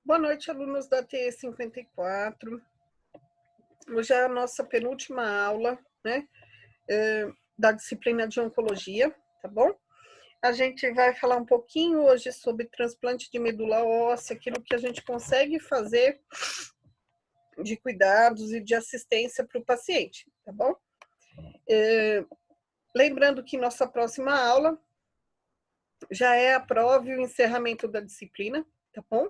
Boa noite, alunos da TE 54. Hoje é a nossa penúltima aula, né, da disciplina de oncologia, tá bom? A gente vai falar um pouquinho hoje sobre transplante de medula óssea, aquilo que a gente consegue fazer de cuidados e de assistência para o paciente, tá bom? Lembrando que nossa próxima aula já é a prova e o encerramento da disciplina, tá bom?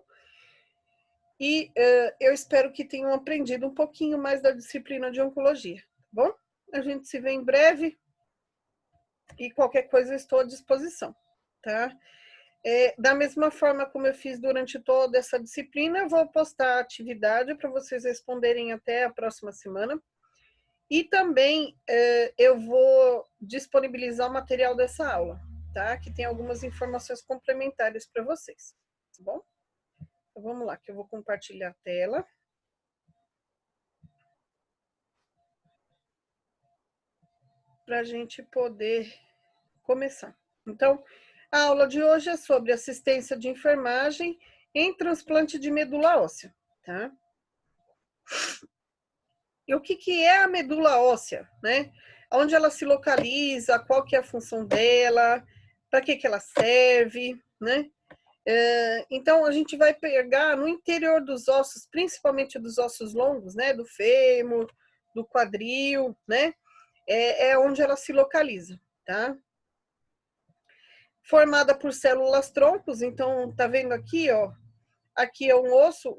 E eu espero que tenham aprendido um pouquinho mais da disciplina de oncologia, tá bom? A gente se vê em breve e qualquer coisa eu estou à disposição, tá? Da mesma forma como eu fiz durante toda essa disciplina, eu vou postar a atividade para vocês responderem até a próxima semana. E também eu vou disponibilizar o material dessa aula, tá? Que tem algumas informações complementares para vocês, tá bom? Então vamos lá, que eu vou compartilhar a tela. Para a gente poder começar. Então, a aula de hoje é sobre assistência de enfermagem em transplante de medula óssea, tá? E o que é a medula óssea, né? Onde ela se localiza, qual que é a função dela, para que ela serve, né? Então, a gente vai pegar no interior dos ossos, principalmente dos ossos longos, né? Do fêmur, do quadril, né? É onde ela se localiza, tá? Formada por células troncos, então, tá vendo aqui, ó? Aqui é um osso,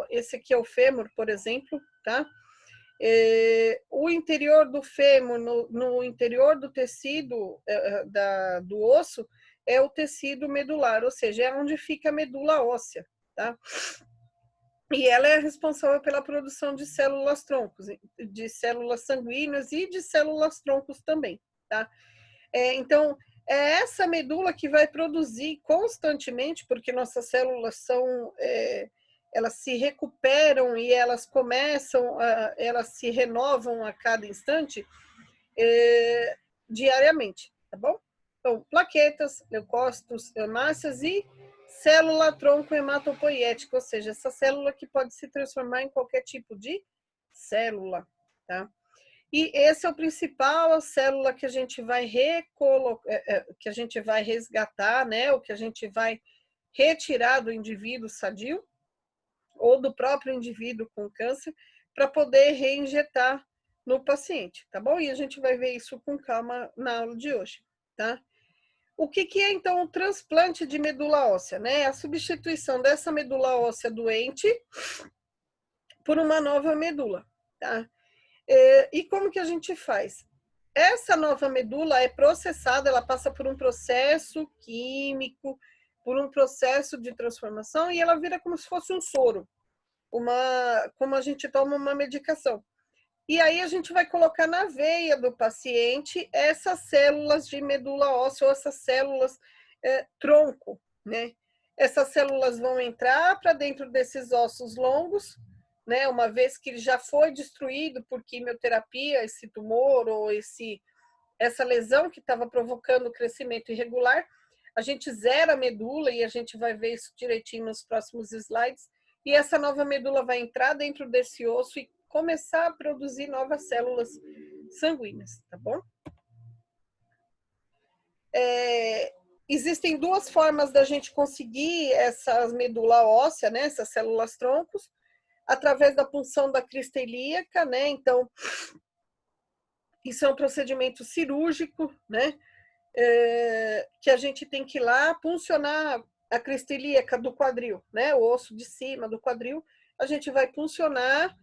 esse aqui é o fêmur, por exemplo, tá? O interior do fêmur, no interior do tecido do osso, é o tecido medular, ou seja, é onde fica a medula óssea, tá? E ela é responsável pela produção de células troncos, de células sanguíneas e de células troncos também, tá? Então, é essa medula que vai produzir constantemente, porque nossas células elas se recuperam e elas elas se renovam a cada instante, diariamente, tá bom? Então, plaquetas, leucócitos, hemácias e célula-tronco hematopoiética, ou seja, essa célula que pode se transformar em qualquer tipo de célula, tá? E esse é o principal célula que a gente vai que a gente vai resgatar, né? O que a gente vai retirar do indivíduo sadio ou do próprio indivíduo com câncer para poder reinjetar no paciente, tá bom? E a gente vai ver isso com calma na aula de hoje, tá? O que é, então, o transplante de medula óssea, né? A substituição dessa medula óssea doente por uma nova medula, tá? E como que a gente faz? Essa nova medula é processada, ela passa por um processo químico, por um processo de transformação e ela vira como se fosse um soro, como a gente toma uma medicação. E aí a gente vai colocar na veia do paciente essas células de medula óssea, ou essas células tronco, né? Essas células vão entrar para dentro desses ossos longos, né? Uma vez que ele já foi destruído por quimioterapia, esse tumor ou essa lesão que estava provocando o crescimento irregular, a gente zera a medula e a gente vai ver isso direitinho nos próximos slides. E essa nova medula vai entrar dentro desse osso e começar a produzir novas células sanguíneas, tá bom? Existem duas formas da gente conseguir essas medula óssea, né, essas células troncos, através da punção da crista ilíaca, né? Então, isso é um procedimento cirúrgico, né? Que a gente tem que ir lá puncionar a crista ilíaca do quadril, né? O osso de cima do quadril, a gente vai puncionar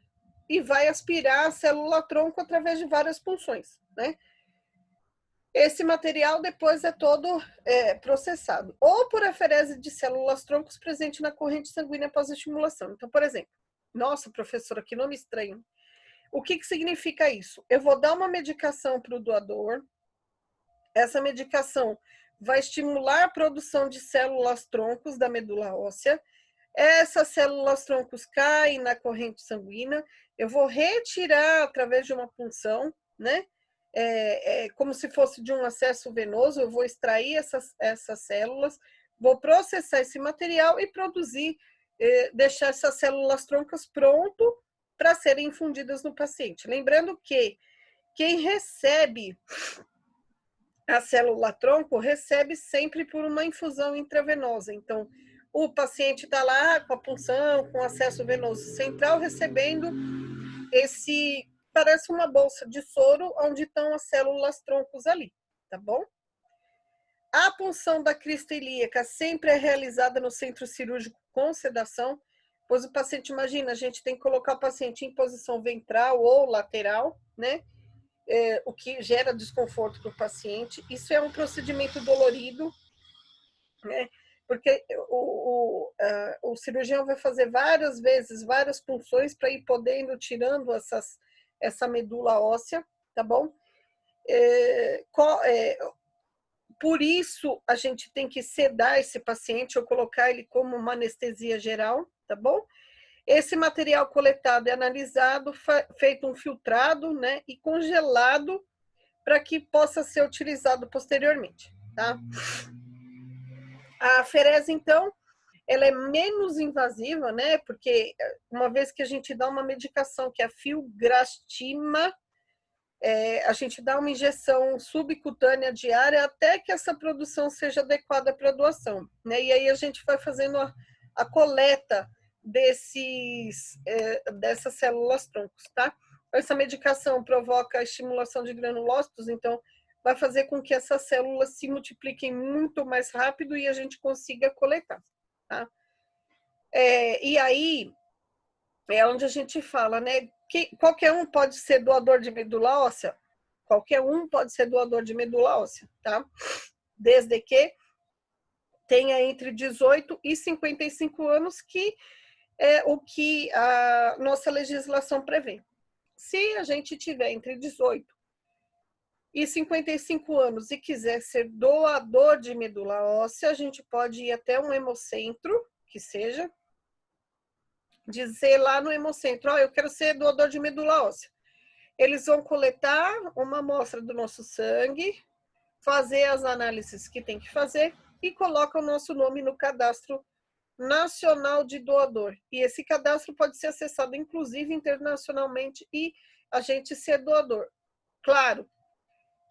e vai aspirar a célula-tronco através de várias punções, né? Esse material depois é todo processado, ou por aferese de células-troncos presente na corrente sanguínea pós-estimulação. Então, por exemplo, nossa, professora, que nome estranho. O que significa isso? Eu vou dar uma medicação para o doador, essa medicação vai estimular a produção de células-troncos da medula óssea, essas células-troncos caem na corrente sanguínea, eu vou retirar através de uma punção, né? Como se fosse de um acesso venoso, eu vou extrair essas células, vou processar esse material e produzir deixar essas células troncas pronto para serem infundidas no paciente. Lembrando que quem recebe a célula tronco recebe sempre por uma infusão intravenosa. Então, o paciente está lá com a punção, com acesso venoso central, recebendo esse, parece uma bolsa de soro, onde estão as células troncos ali, tá bom? A punção da crista ilíaca sempre é realizada no centro cirúrgico com sedação, pois o paciente, imagina, a gente tem que colocar o paciente em posição ventral ou lateral, né? O que gera desconforto para o paciente. Isso é um procedimento dolorido, né? Porque o cirurgião vai fazer várias vezes, várias punções para ir podendo, tirando essa medula óssea, tá bom? Por isso, a gente tem que sedar esse paciente ou colocar ele como uma anestesia geral, tá bom? Esse material coletado é analisado, feito um filtrado, né, e congelado para que possa ser utilizado posteriormente, tá? A aferese, então, ela é menos invasiva, né, porque uma vez que a gente dá uma medicação que é a filgrastima, a gente dá uma injeção subcutânea diária até que essa produção seja adequada para a doação, né? E aí a gente vai fazendo a coleta dessas células troncos, tá? Essa medicação provoca a estimulação de granulócitos, então vai fazer com que essas células se multipliquem muito mais rápido e a gente consiga coletar, tá? E aí é onde a gente fala, né? Que qualquer um pode ser doador de medula óssea? Qualquer um pode ser doador de medula óssea, tá? Desde que tenha entre 18 e 55 anos, que é o que a nossa legislação prevê. Se a gente tiver entre 18 e 55 anos e quiser ser doador de medula óssea, a gente pode ir até um hemocentro, que seja, dizer lá no hemocentro, eu quero ser doador de medula óssea. Eles vão coletar uma amostra do nosso sangue, fazer as análises que tem que fazer e coloca o nosso nome no cadastro nacional de doador. E esse cadastro pode ser acessado, inclusive, internacionalmente e a gente ser doador. Claro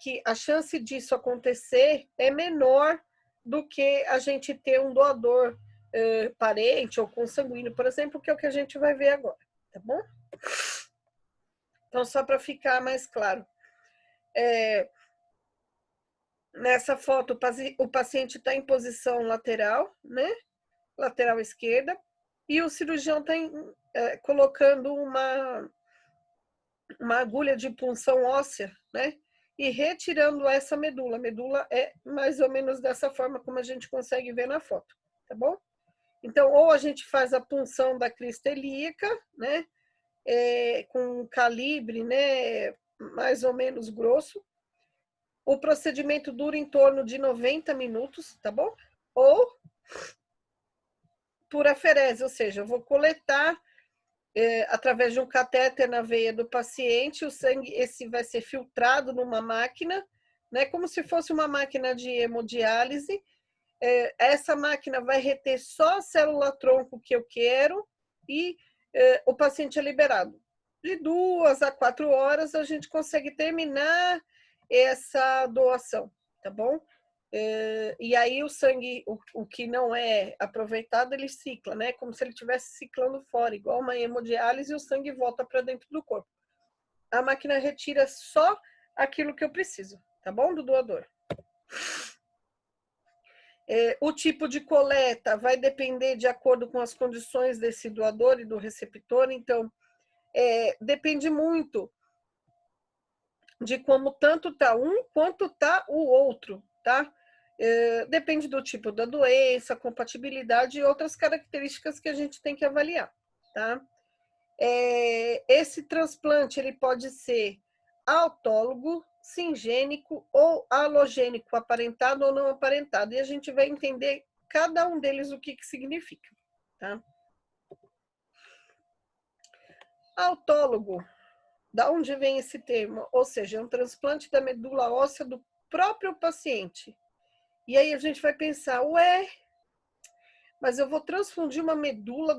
que a chance disso acontecer é menor do que a gente ter um doador parente ou consanguíneo, por exemplo, que é o que a gente vai ver agora, tá bom? Então, só para ficar mais claro. Nessa foto, o paciente está em posição lateral, né? Lateral esquerda, e o cirurgião está colocando uma agulha de punção óssea, né? E retirando essa medula. A medula é mais ou menos dessa forma como a gente consegue ver na foto, tá bom? Então, ou a gente faz a punção da crista ilíaca, né? Com um calibre, né? Mais ou menos grosso. O procedimento dura em torno de 90 minutos, tá bom? Ou por aferese, ou seja, eu vou coletar através de um catéter na veia do paciente, o sangue esse vai ser filtrado numa máquina, né, como se fosse uma máquina de hemodiálise. Essa máquina vai reter só a célula-tronco que eu quero e o paciente é liberado. De 2 a 4 horas a gente consegue terminar essa doação, tá bom? E aí o sangue, o que não é aproveitado, ele cicla, né? Como se ele estivesse ciclando fora, igual uma hemodiálise, e o sangue volta para dentro do corpo. A máquina retira só aquilo que eu preciso, tá bom? Do doador. O tipo de coleta vai depender de acordo com as condições desse doador e do receptor, então depende muito de como tanto tá um quanto tá o outro, tá? Depende do tipo da doença, compatibilidade e outras características que a gente tem que avaliar, tá? Esse transplante ele pode ser autólogo, singênico ou halogênico, aparentado ou não aparentado, e a gente vai entender cada um deles o que significa, tá? Autólogo, da onde vem esse termo? Ou seja, é um transplante da medula óssea do próprio paciente. E aí a gente vai pensar, Mas eu vou transfundir uma medula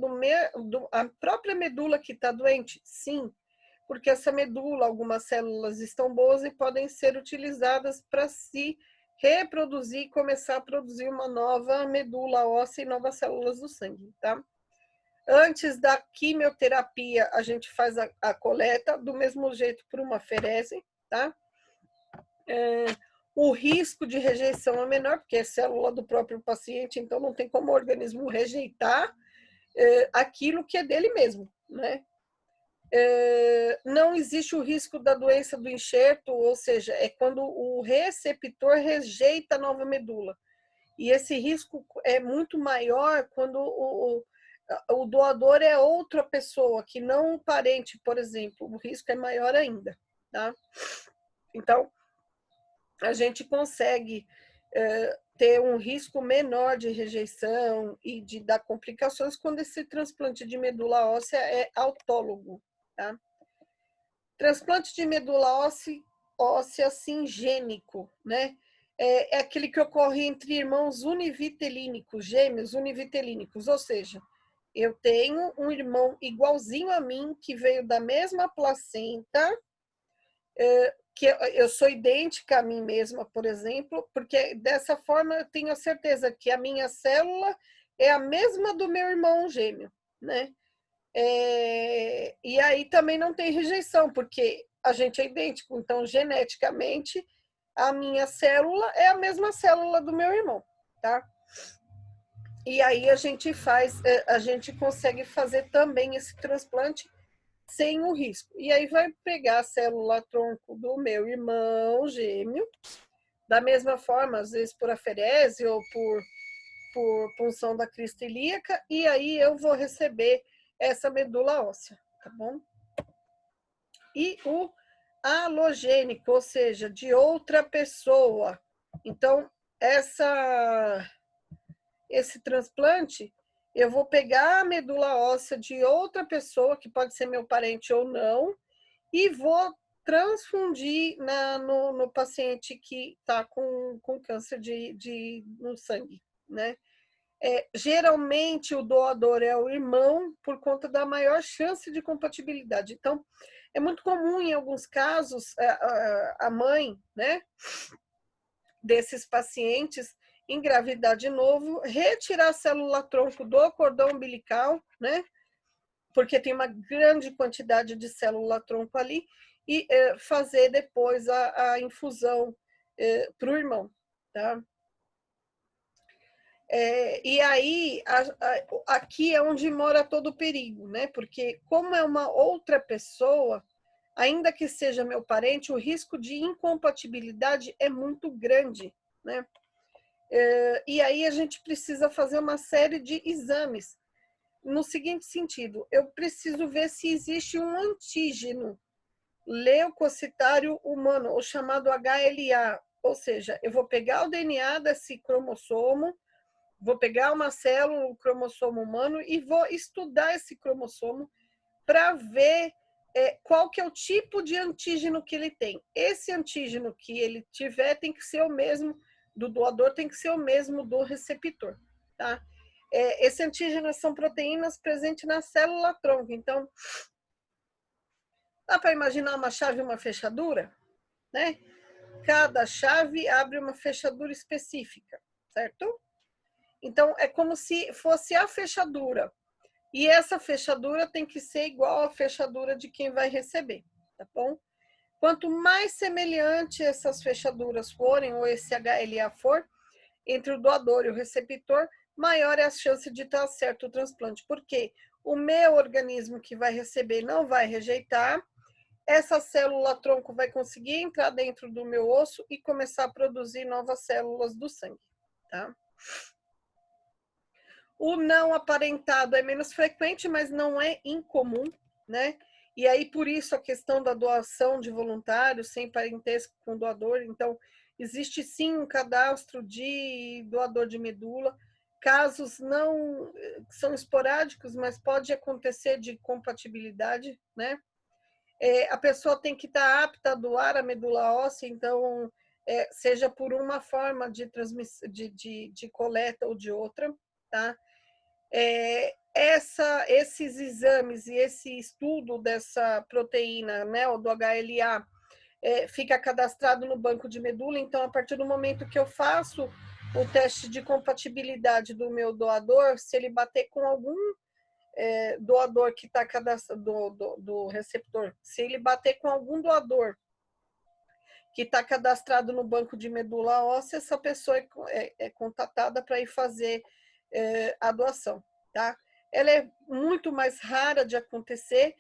a própria medula que está doente? Sim, porque essa medula, algumas células estão boas e podem ser utilizadas para se reproduzir e começar a produzir uma nova medula óssea e novas células do sangue, tá? Antes da quimioterapia, a gente faz a coleta, do mesmo jeito por uma ferese, tá? O risco de rejeição é menor, porque é célula do próprio paciente, então não tem como o organismo rejeitar aquilo que é dele mesmo, né? Não existe o risco da doença do enxerto, ou seja, é quando o receptor rejeita a nova medula. E esse risco é muito maior quando o doador é outra pessoa, que não um parente, por exemplo. O risco é maior ainda, tá? Então, a gente consegue ter um risco menor de rejeição e de dar complicações quando esse transplante de medula óssea é autólogo, tá? Transplante de medula óssea singênico, né? É aquele que ocorre entre irmãos univitelínicos, gêmeos univitelínicos, ou seja, eu tenho um irmão igualzinho a mim, que veio da mesma placenta, que eu sou idêntica a mim mesma, por exemplo, porque dessa forma eu tenho a certeza que a minha célula é a mesma do meu irmão gêmeo, né? E aí também não tem rejeição, porque a gente é idêntico, então geneticamente a minha célula é a mesma célula do meu irmão, tá? E aí a gente consegue fazer também esse transplante sem o risco. E aí vai pegar a célula tronco do meu irmão gêmeo, da mesma forma, às vezes por aferese ou por punção da crista ilíaca, e aí eu vou receber essa medula óssea, tá bom? E o alogênico, ou seja, de outra pessoa. Então, esse transplante, eu vou pegar a medula óssea de outra pessoa, que pode ser meu parente ou não, e vou transfundir no paciente que está com câncer no sangue, né? Geralmente o doador é o irmão por conta da maior chance de compatibilidade. Então, é muito comum em alguns casos a mãe, né, desses pacientes engravidar de novo, retirar a célula tronco do cordão umbilical, né, porque tem uma grande quantidade de célula tronco ali, e fazer depois a infusão para o irmão, tá? E aí, aqui é onde mora todo o perigo, né? Porque como é uma outra pessoa, ainda que seja meu parente, o risco de incompatibilidade é muito grande, né? E aí a gente precisa fazer uma série de exames. No seguinte sentido, eu preciso ver se existe um antígeno leucocitário humano, o chamado HLA, ou seja, eu vou pegar o DNA desse cromossomo, vou pegar uma célula, o cromossomo humano, e vou estudar esse cromossomo para ver qual que é o tipo de antígeno que ele tem. Esse antígeno que ele tiver tem que ser o mesmo do doador, tem que ser o mesmo do receptor, tá? Esse antígeno são proteínas presentes na célula tronco. Então, dá para imaginar uma chave e uma fechadura, né? Cada chave abre uma fechadura específica, certo? Então, é como se fosse a fechadura. E essa fechadura tem que ser igual à fechadura de quem vai receber, tá bom? Quanto mais semelhante essas fechaduras forem, ou esse HLA for, entre o doador e o receptor, maior é a chance de estar certo o transplante. Porque o meu organismo que vai receber não vai rejeitar, essa célula tronco vai conseguir entrar dentro do meu osso e começar a produzir novas células do sangue, tá? O não aparentado é menos frequente, mas não é incomum, né? E aí, por isso, a questão da doação de voluntários sem parentesco com doador. Então, existe sim um cadastro de doador de medula. Casos não são esporádicos, mas pode acontecer de compatibilidade, né? A pessoa tem que estar apta a doar a medula óssea, então, seja por uma forma de coleta ou de outra, tá? Esses exames e esse estudo dessa proteína, né, ou do HLA, fica cadastrado no banco de medula. Então, a partir do momento que eu faço o teste de compatibilidade do meu doador, se ele bater com algum doador que está cadastrado, do receptor, se ele bater com algum doador que está cadastrado no banco de medula óssea, essa pessoa é contatada para ir fazer a doação, tá? Ela é muito mais rara de acontecer,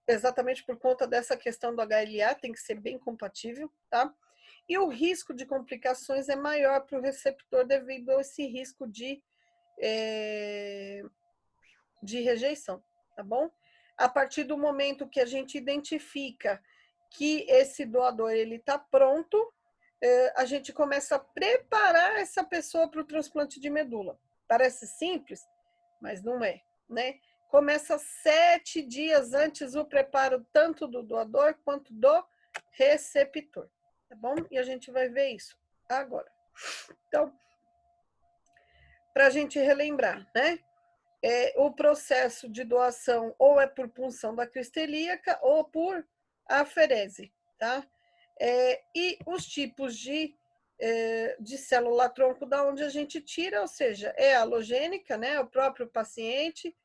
exatamente por conta dessa questão do HLA, tem que ser bem compatível, tá? E o risco de complicações é maior para o receptor devido a esse risco de rejeição, tá bom? A partir do momento que a gente identifica que esse doador ele está pronto, a gente começa a preparar essa pessoa para o transplante de medula. Parece simples, mas não é, né? Começa 7 dias antes o preparo tanto do doador quanto do receptor, tá bom? E a gente vai ver isso agora. Então, para a gente relembrar, né? O processo de doação ou é por punção da crista ilíaca ou por aferese, tá? E os tipos de célula-tronco da onde a gente tira, ou seja, é halogênica, né? O próprio paciente,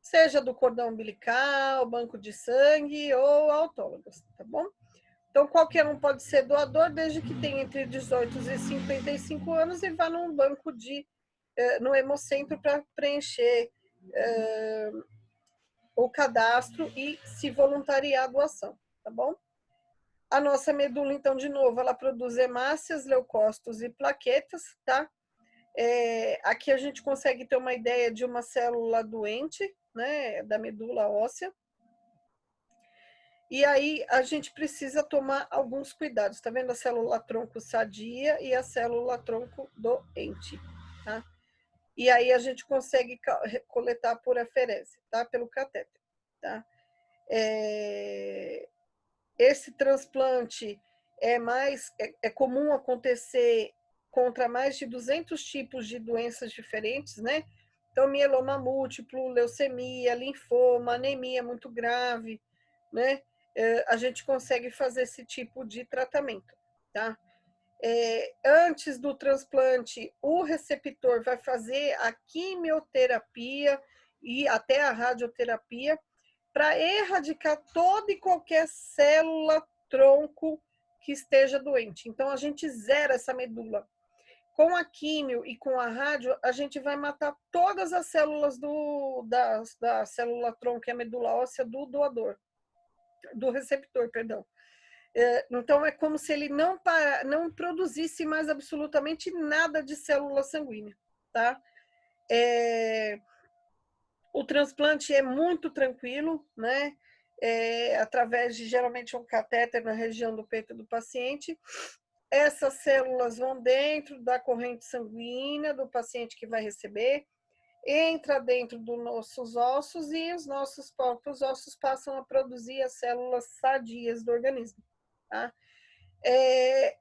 seja do cordão umbilical, banco de sangue ou autólogos, tá bom? Então, qualquer um pode ser doador, desde que tenha entre 18 e 55 anos e vá num banco no hemocentro para preencher o cadastro e se voluntariar a doação, tá bom? A nossa medula, então, de novo, ela produz hemácias, leucócitos e plaquetas, tá? Aqui a gente consegue ter uma ideia de uma célula doente, né, da medula óssea. E aí a gente precisa tomar alguns cuidados, tá vendo a célula-tronco sadia e a célula-tronco doente, tá? E aí a gente consegue coletar por aferese, tá? Pelo catéter, tá? Esse transplante é comum acontecer contra mais de 200 tipos de doenças diferentes, né? Então, mieloma múltiplo, leucemia, linfoma, anemia muito grave, né? A gente consegue fazer esse tipo de tratamento, tá? Antes do transplante, o receptor vai fazer a quimioterapia e até a radioterapia para erradicar toda e qualquer célula tronco que esteja doente. Então, a gente zera essa medula. Com a químio e com a rádio, a gente vai matar todas as células da célula tronco, que é a medula óssea do doador, do receptor, perdão. Então, é como se ele não produzisse mais absolutamente nada de célula sanguínea, tá? O transplante é muito tranquilo, né? Através de, geralmente, um catéter na região do peito do paciente. Essas células vão dentro da corrente sanguínea do paciente que vai receber, entra dentro dos nossos ossos e os nossos próprios ossos passam a produzir as células sadias do organismo, tá?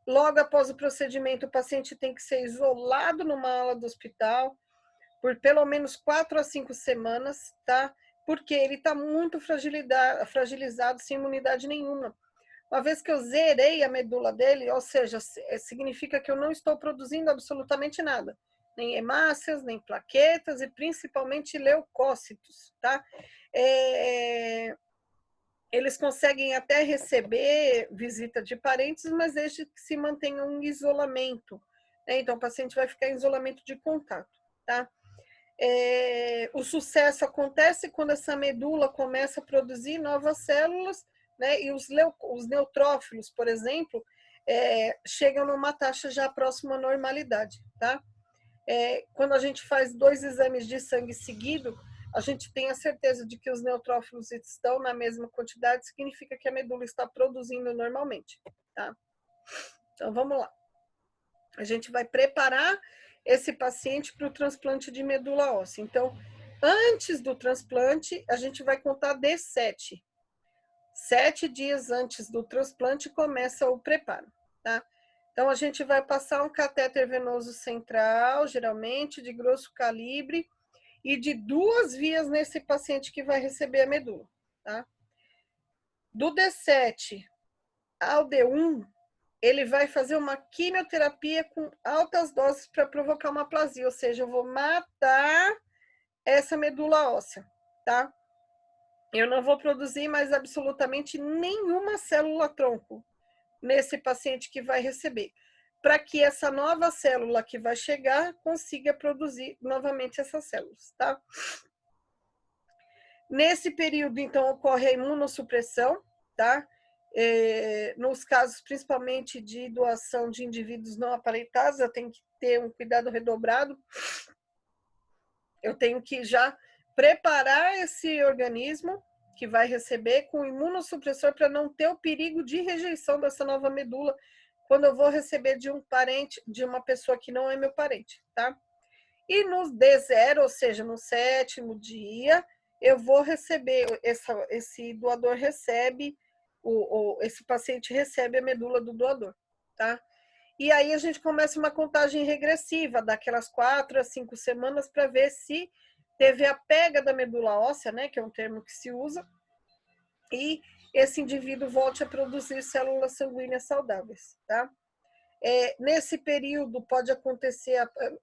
Logo após o procedimento, o paciente tem que ser isolado numa ala do hospital por pelo menos 4 a 5 semanas, tá? Porque ele está muito fragilizado, sem imunidade nenhuma. Uma vez que eu zerei a medula dele, ou seja, significa que eu não estou produzindo absolutamente nada. Nem hemácias, nem plaquetas e principalmente leucócitos, tá? Eles conseguem até receber visita de parentes, mas desde que se mantenha um isolamento, né? Então, o paciente vai ficar em isolamento de contato, tá? O sucesso acontece quando essa medula começa a produzir novas células, né? E os neutrófilos, por exemplo, chegam numa taxa já próxima à normalidade, tá? Quando a gente faz 2 exames de sangue seguido, a gente tem a certeza de que os neutrófilos estão na mesma quantidade, significa que a medula está produzindo normalmente, tá? Então, vamos lá. A gente vai preparar esse paciente para o transplante de medula óssea. Então, antes do transplante, a gente vai contar de 7. 7 dias antes do transplante começa o preparo, tá? Então, a gente vai passar um catéter venoso central, geralmente de grosso calibre, e de 2 vias nesse paciente que vai receber a medula, tá? Do D7 ao D1, ele vai fazer uma quimioterapia com altas doses para provocar uma aplasia, ou seja, eu vou matar essa medula óssea, tá? Eu não vou produzir mais absolutamente nenhuma célula-tronco nesse paciente que vai receber, para que essa nova célula que vai chegar consiga produzir novamente essas células, tá? Nesse período, então, ocorre a imunossupressão, tá? Nos casos, principalmente de doação de indivíduos não aparentados, eu tenho que ter um cuidado redobrado. Eu tenho que já preparar esse organismo que vai receber com imunossupressor para não ter o perigo de rejeição dessa nova medula quando eu vou receber de um parente, de uma pessoa que não é meu parente, tá? E no D0, ou seja, no 7º dia, eu vou receber, esse doador recebe, esse paciente recebe a medula do doador, tá? E aí a gente começa uma contagem regressiva, daquelas 4 a 5 semanas, para ver se teve a pega da medula óssea, né, que é um termo que se usa, e esse indivíduo volte a produzir células sanguíneas saudáveis, tá? Nesse período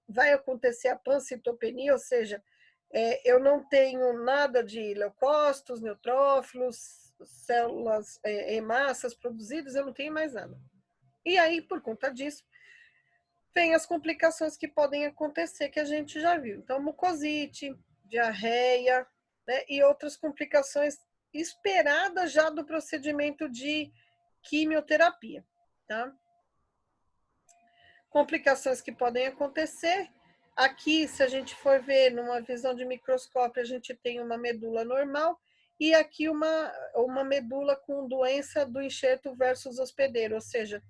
vai acontecer a pancitopenia, ou seja, eu não tenho nada de leucócitos, neutrófilos, células hemácias produzidas, eu não tenho mais nada. E aí, por conta disso, vem as complicações que podem acontecer, que a gente já viu. Então, mucosite, diarreia, né, e outras complicações esperadas já do procedimento de quimioterapia, tá? Complicações que podem acontecer. Aqui, se a gente for ver numa visão de microscópio, a gente tem uma medula normal e aqui uma medula com doença do enxerto versus hospedeiro, ou seja,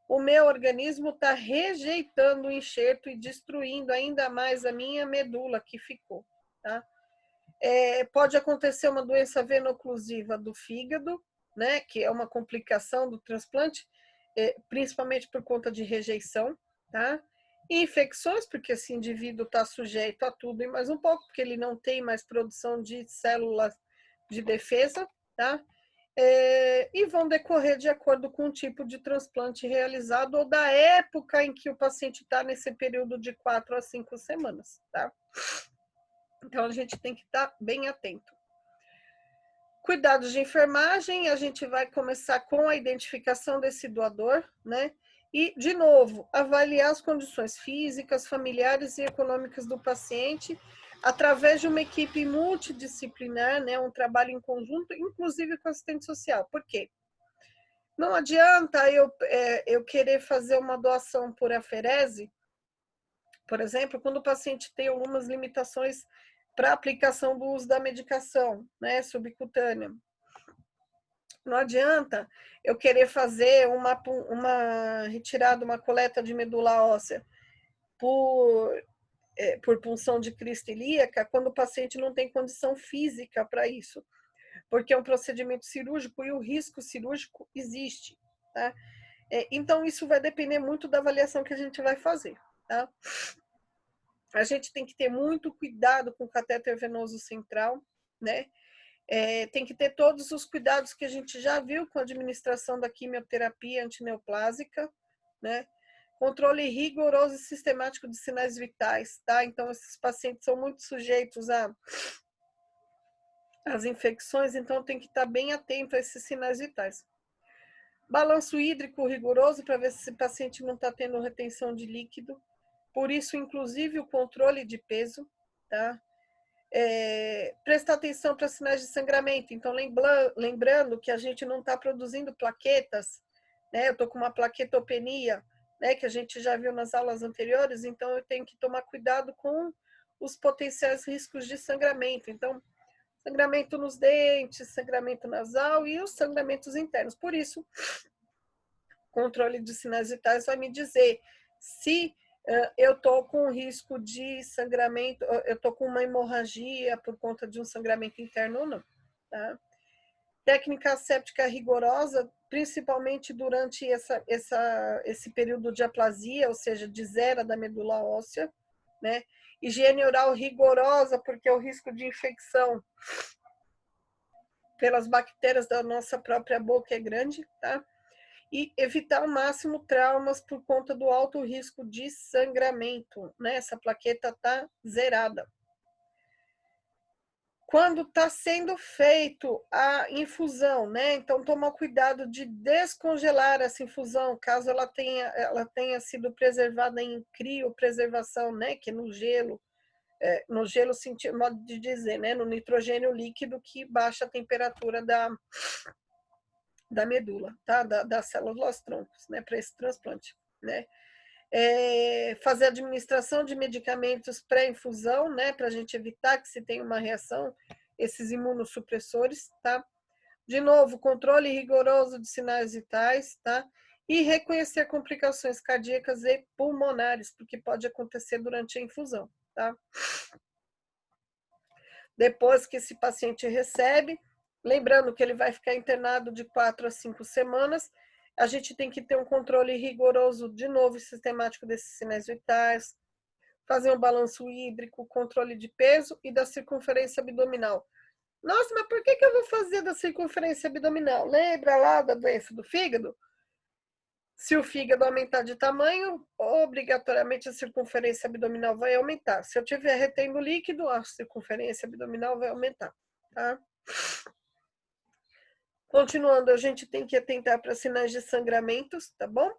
o meu organismo está rejeitando o enxerto e destruindo ainda mais a minha medula que ficou, tá? Pode acontecer uma doença veno-oclusiva do fígado, né, que é uma complicação do transplante, principalmente por conta de rejeição, tá? E infecções, porque esse indivíduo está sujeito a tudo e mais um pouco, porque ele não tem mais produção de células de defesa, tá? E vão decorrer de acordo com o tipo de transplante realizado ou da época em que o paciente está nesse período de 4 a 5 semanas, tá? Então, a gente tem que estar bem atento. Cuidados de enfermagem, a gente vai começar com a identificação desse doador, né? E, de novo, avaliar as condições físicas, familiares e econômicas do paciente através de uma equipe multidisciplinar, né? Um trabalho em conjunto, inclusive com assistente social. Por quê? Não adianta eu querer fazer uma doação por aferese, por exemplo, quando o paciente tem algumas limitações para aplicação do uso da medicação, né, subcutânea. Não adianta eu querer fazer uma retirada, uma coleta de medula óssea por punção de crista ilíaca quando o paciente não tem condição física para isso, porque é um procedimento cirúrgico e o risco cirúrgico existe, tá? Então, isso vai depender muito da avaliação que a gente vai fazer, tá? A gente tem que ter muito cuidado com o catéter venoso central, né? Tem que ter todos os cuidados que a gente já viu com a administração da quimioterapia antineoplásica, né? Controle rigoroso e sistemático de sinais vitais, tá? Então, esses pacientes são muito sujeitos às infecções, então tem que estar bem atento a esses sinais vitais. Balanço hídrico rigoroso para ver se esse paciente não está tendo retenção de líquido. Por isso, inclusive, o controle de peso, tá? Prestar atenção para sinais de sangramento. Então, lembrando que a gente não está produzindo plaquetas, né? Eu estou com uma plaquetopenia, né? Que a gente já viu nas aulas anteriores, então eu tenho que tomar cuidado com os potenciais riscos de sangramento. Então, sangramento nos dentes, sangramento nasal e os sangramentos internos. Por isso, controle de sinais vitais vai me dizer se eu estou com risco de sangramento, eu estou com uma hemorragia por conta de um sangramento interno ou não. Tá? Técnica asséptica rigorosa, principalmente durante esse período de aplasia, ou seja, de zera da medula óssea, né? higiene oral rigorosa, porque o risco de infecção pelas bactérias da nossa própria boca é grande, tá? E evitar ao máximo traumas por conta do alto risco de sangramento, né? Essa plaqueta está zerada. Quando está sendo feito a infusão, né? Então, toma cuidado de descongelar essa infusão, caso ela tenha sido preservada em criopreservação, né? Que é no gelo, modo de dizer, né? No nitrogênio líquido que baixa a temperatura da medula, tá? Das células troncos, né? Para esse transplante, né? Fazer administração de medicamentos pré-infusão, né? Para a gente evitar que se tenha uma reação, esses imunossupressores, tá? De novo, controle rigoroso de sinais vitais, tá? E reconhecer complicações cardíacas e pulmonares, porque pode acontecer durante a infusão, tá? Depois que esse paciente recebe, lembrando que ele vai ficar internado de 4 a 5 semanas, a gente tem que ter um controle rigoroso, de novo, e sistemático desses sinais vitais, fazer um balanço hídrico, controle de peso e da circunferência abdominal. Nossa, mas por que eu vou fazer da circunferência abdominal? Lembra lá da doença do fígado? Se o fígado aumentar de tamanho, obrigatoriamente a circunferência abdominal vai aumentar. Se eu estiver retendo líquido, a circunferência abdominal vai aumentar, tá? Continuando, a gente tem que atentar para sinais de sangramentos, tá bom?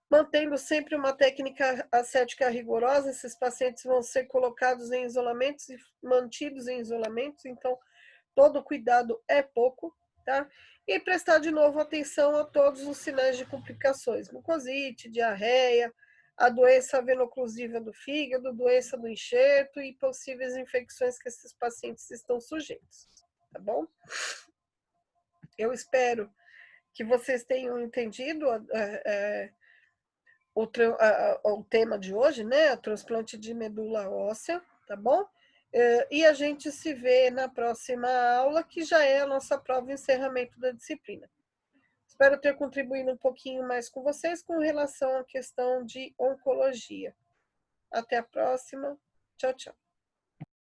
Mantendo sempre uma técnica ascética rigorosa, esses pacientes vão ser colocados em isolamentos e mantidos em isolamentos, então todo cuidado é pouco, tá? E prestar de novo atenção a todos os sinais de complicações, mucosite, diarreia, a doença venoclusiva do fígado, doença do enxerto e possíveis infecções que esses pacientes estão sujeitos, tá bom? Eu espero que vocês tenham entendido o tema de hoje, né? O transplante de medula óssea, tá bom? E a gente se vê na próxima aula, que já é a nossa prova de encerramento da disciplina. Espero ter contribuído um pouquinho mais com vocês com relação à questão de oncologia. Até a próxima. Tchau, tchau.